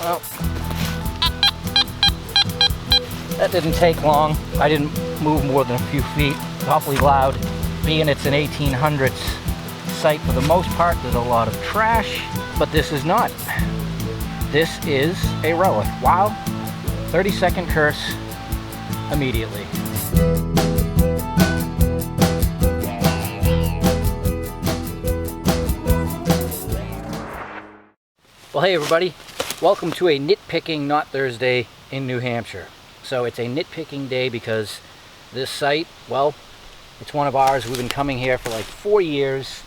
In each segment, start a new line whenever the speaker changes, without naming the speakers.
Well, that didn't take long. I didn't move more than a few feet. It's awfully loud. Being it's an 1800s site for the most part, there's a lot of trash, but this is not. This is a relic. Wow. 30-second curse immediately. Well, hey everybody. Welcome to a nitpicking not Thursday in New Hampshire. So it's a nitpicking day because this site, well, it's one of ours. We've been coming here for like 4 years,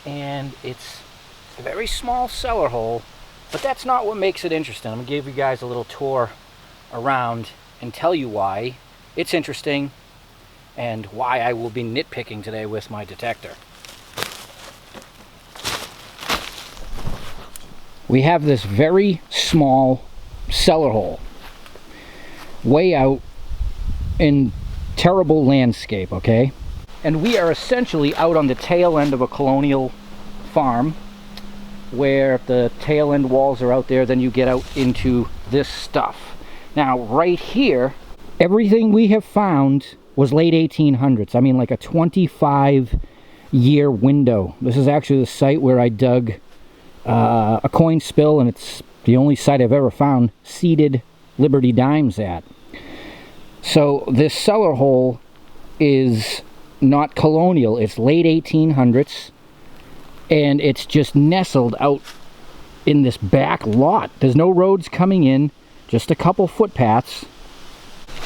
and it's a very small cellar hole, but that's not what makes it interesting. I'm gonna give you guys a little tour around and tell you why it's interesting and why I will be nitpicking today with my detector. We have this very small cellar hole way out in terrible landscape, okay? And we are essentially out on the tail end of a colonial farm where if the tail end walls are out there, then you get out into this stuff. Now, right here, everything we have found was late 1800s. I mean, like a 25-year window. This is actually the site where I dug a coin spill, and it's the only site I've ever found seeded Liberty dimes at. So this cellar hole is not colonial, it's late 1800s, and it's just nestled out in this back lot. There's no roads coming in, just a couple footpaths.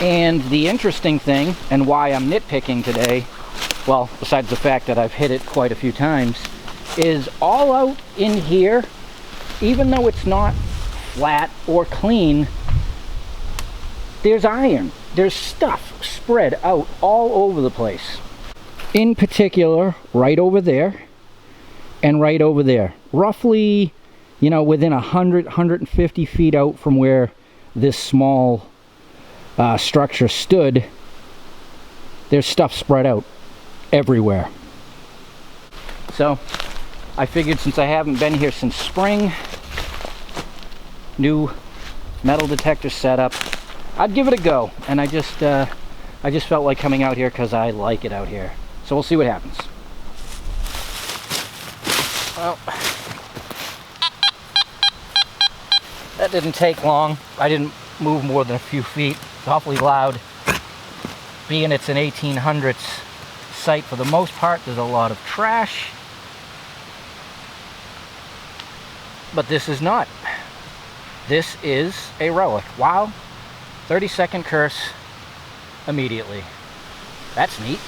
And the interesting thing, and why I'm nitpicking today, well, besides the fact that I've hit it quite a few times, is all out in here, even though it's not flat or clean, there's iron. There's stuff spread out all over the place. In particular, right over there and right over there. Roughly, you know, within 100, 150 feet out from where this small structure stood, there's stuff spread out everywhere. So I figured, since I haven't been here since spring, new metal detector setup, I'd give it a go. And I just felt like coming out here because I like it out here. So we'll see what happens. Well, that didn't take long. I didn't move more than a few feet. It's awfully loud. Being it's an 1800s site for the most part, there's a lot of trash. But this is not. This is a relic. Wow. 30-second curse immediately. That's neat.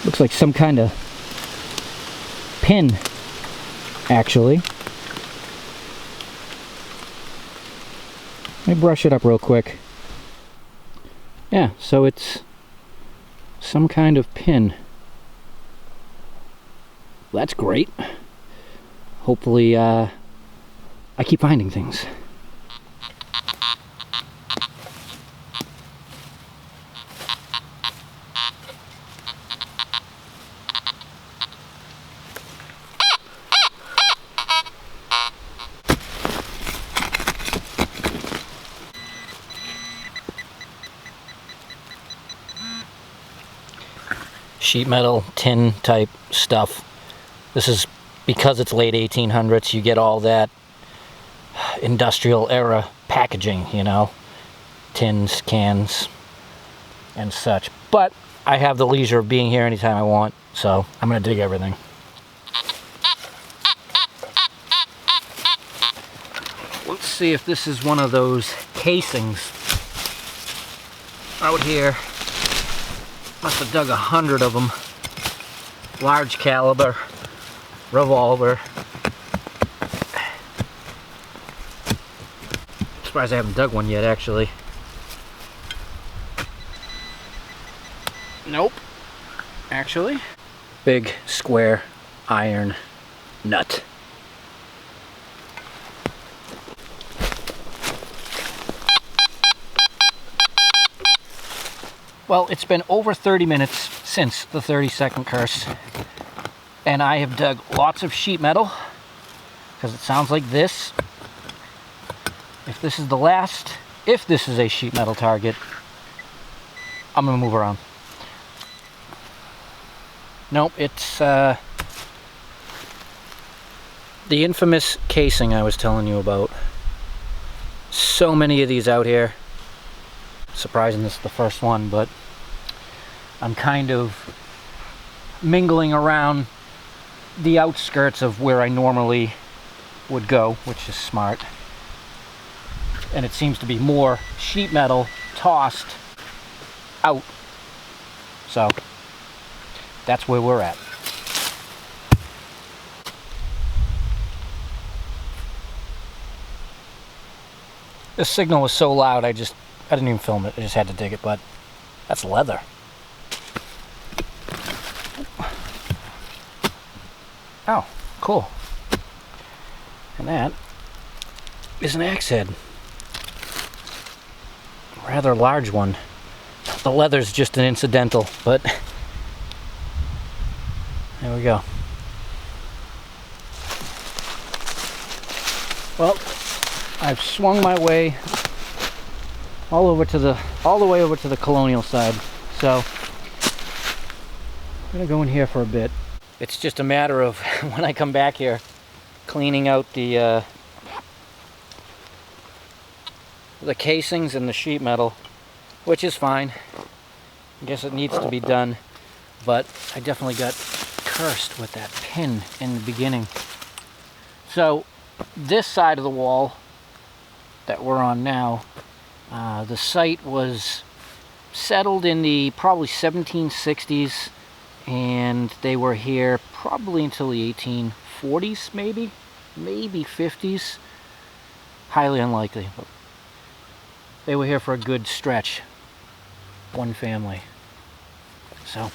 Looks like some kind of pin, actually. Let me brush it up real quick. Yeah, so it's some kind of pin. That's great. Hopefully, I keep finding things. Sheet metal, tin type stuff. This is because it's late 1800s, you get all that industrial era packaging, you know, tins, cans, and such. But I have the leisure of being here anytime I want, so I'm gonna dig everything. Let's see if this is one of those casings out here. Must have dug 100 of them. Large caliber revolver. Surprised I haven't dug one yet, actually. Nope. Actually. Big square iron nut. Well, it's been over 30 minutes since the 30-second curse, and I have dug lots of sheet metal, because it sounds like this. If this is the last, if this is a sheet metal target, I'm gonna move around. Nope, it's the infamous casing I was telling you about. So many of these out here. Surprising this is the first one, but I'm kind of mingling around the outskirts of where I normally would go, which is smart. And it seems to be more sheet metal tossed out. So that's where we're at. This signal was so loud I didn't even film it. I just had to dig it, but that's leather. Oh, cool. And that is an axe head. Rather large one. The leather's just an incidental, but there we go. Well, I've swung my way all the way over to the colonial side. So I'm gonna go in here for a bit. It's just a matter of when I come back here, cleaning out the casings and the sheet metal, which is fine. I guess it needs to be done, but I definitely got cursed with that pin in the beginning. So this side of the wall that we're on now, the site was settled in the probably 1760s, and they were here probably until the 1840s, maybe 50s. Highly unlikely, but they were here for a good stretch. One family. So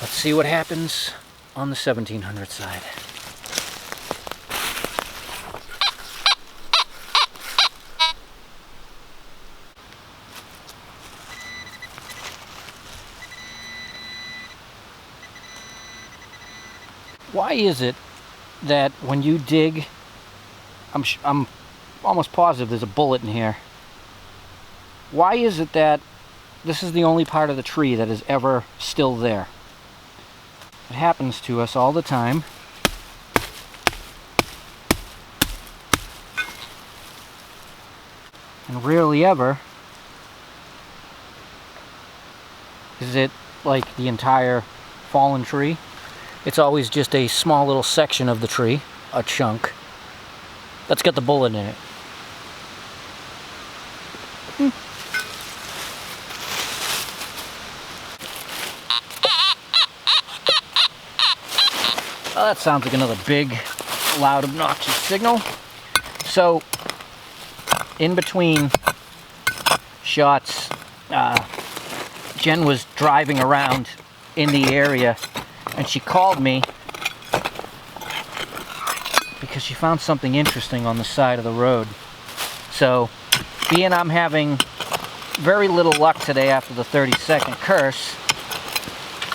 let's see what happens on the 1700 side. Why is it that when you dig, I'm almost positive there's a bullet in here. Why is it that this is the only part of the tree that is ever still there? It happens to us all the time. And rarely ever is it like the entire fallen tree. It's always just a small little section of the tree, a chunk, that's got the bullet in it. Well, that sounds like another big, loud, obnoxious signal. So, in between shots, Jen was driving around in the area, and she called me because she found something interesting on the side of the road. So, being I'm having very little luck today after the 30-second curse,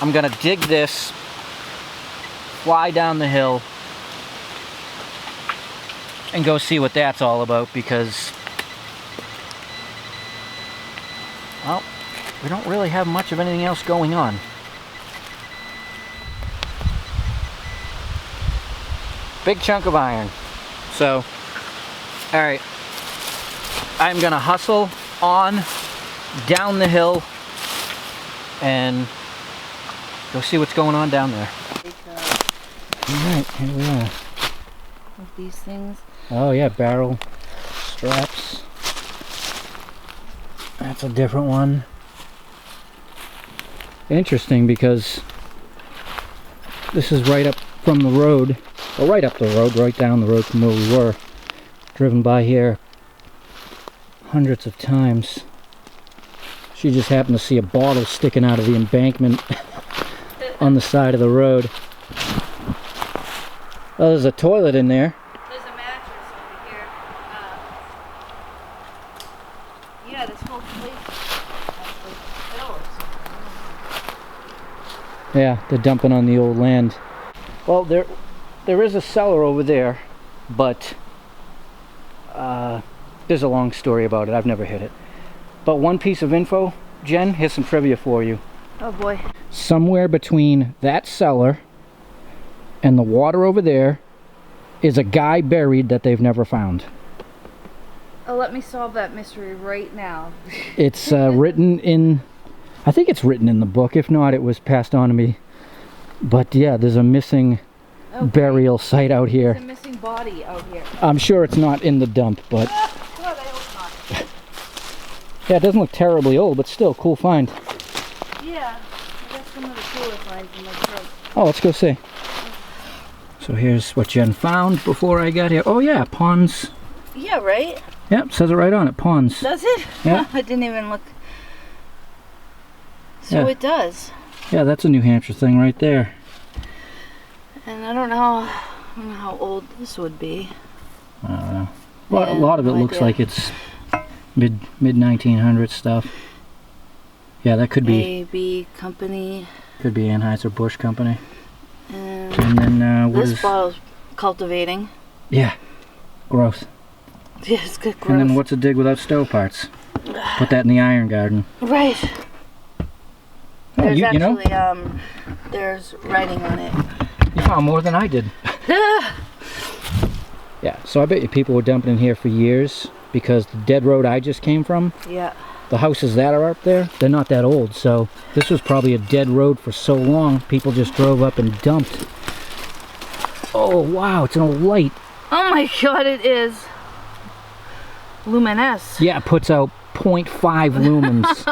I'm gonna dig this, fly down the hill, and go see what that's all about, because, well, we don't really have much of anything else going on. Big chunk of iron. So, alright, I'm gonna hustle on down the hill and go see what's going on down there. Alright, here we are.
With these things.
Oh yeah, barrel straps. That's a different one. Interesting, because this is right up from the road. Well, right up the road, right down the road from where we were. Driven by here hundreds of times. She just happened to see a bottle sticking out of the embankment on the side of the road. Oh, there's a toilet in there.
There's a mattress over here. Yeah, this whole place has
Yeah, they're dumping on the old land. Well, there there is a cellar over there, but there's a long story about it. I've never hit it. But one piece of info, Jen, here's some trivia for you.
Oh boy.
Somewhere between that cellar and the water over there is a guy buried that they've never found.
Oh, let me solve that mystery right now.
It's written in, I think it's written in the book. If not, it was passed on to me. But yeah, there's a missing burial site out here.
There's a missing body out here.
I'm sure it's not in the dump, but
God, I hope not.
yeah, it doesn't look terribly old, but still, cool find.
Yeah, I got some of the cooler finds in my truck.
Oh, let's go see. So here's what Jen found before I got here. Oh yeah, ponds.
Yeah, right?
Yep, says it right on it, ponds.
Does it?
Yeah.
I didn't even look. So
Yeah.
it does.
Yeah, that's a New Hampshire thing right there.
And I don't know how old this would be.
I don't know. Well,
Yeah,
a lot of it
no
looks
idea.
like it's mid 1900s stuff. Yeah, that could be
A.B. Company.
could be Anheuser-Busch Company.
And
And then what
this
is?
bottle's cultivating.
Yeah, growth.
Yeah, it's good growth.
And then what's a dig without stove parts? Put that in the iron garden.
Right.
Oh,
There's
you know,
actually, there's writing on it.
you found more than I did. Yeah, so I bet you people were dumping in here for years because the dead road I just came from,
Yeah.
the houses that are up there, they're not that old, so this was probably a dead road for so long, people just drove up and dumped. Oh, wow, it's an old light.
Oh my God, it is luminous.
Yeah, it puts out 0.5 lumens.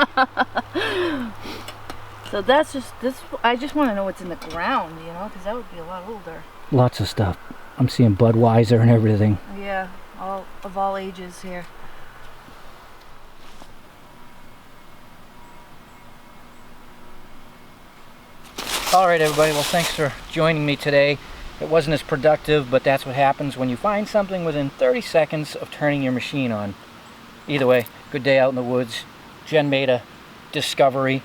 So that's just this. I just want to know what's in the ground, you know, because that would be a lot older.
Lots of stuff. I'm seeing Budweiser and everything.
Yeah, all of all ages here.
Alright everybody, well thanks for joining me today. It wasn't as productive, but that's what happens when you find something within 30 seconds of turning your machine on. Either way, good day out in the woods. Jen made a discovery,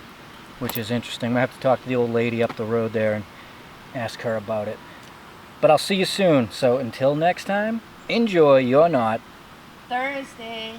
which is interesting. I'm going to have to talk to the old lady up the road there and ask her about it. But I'll see you soon, so until next time, enjoy your not
Thursday.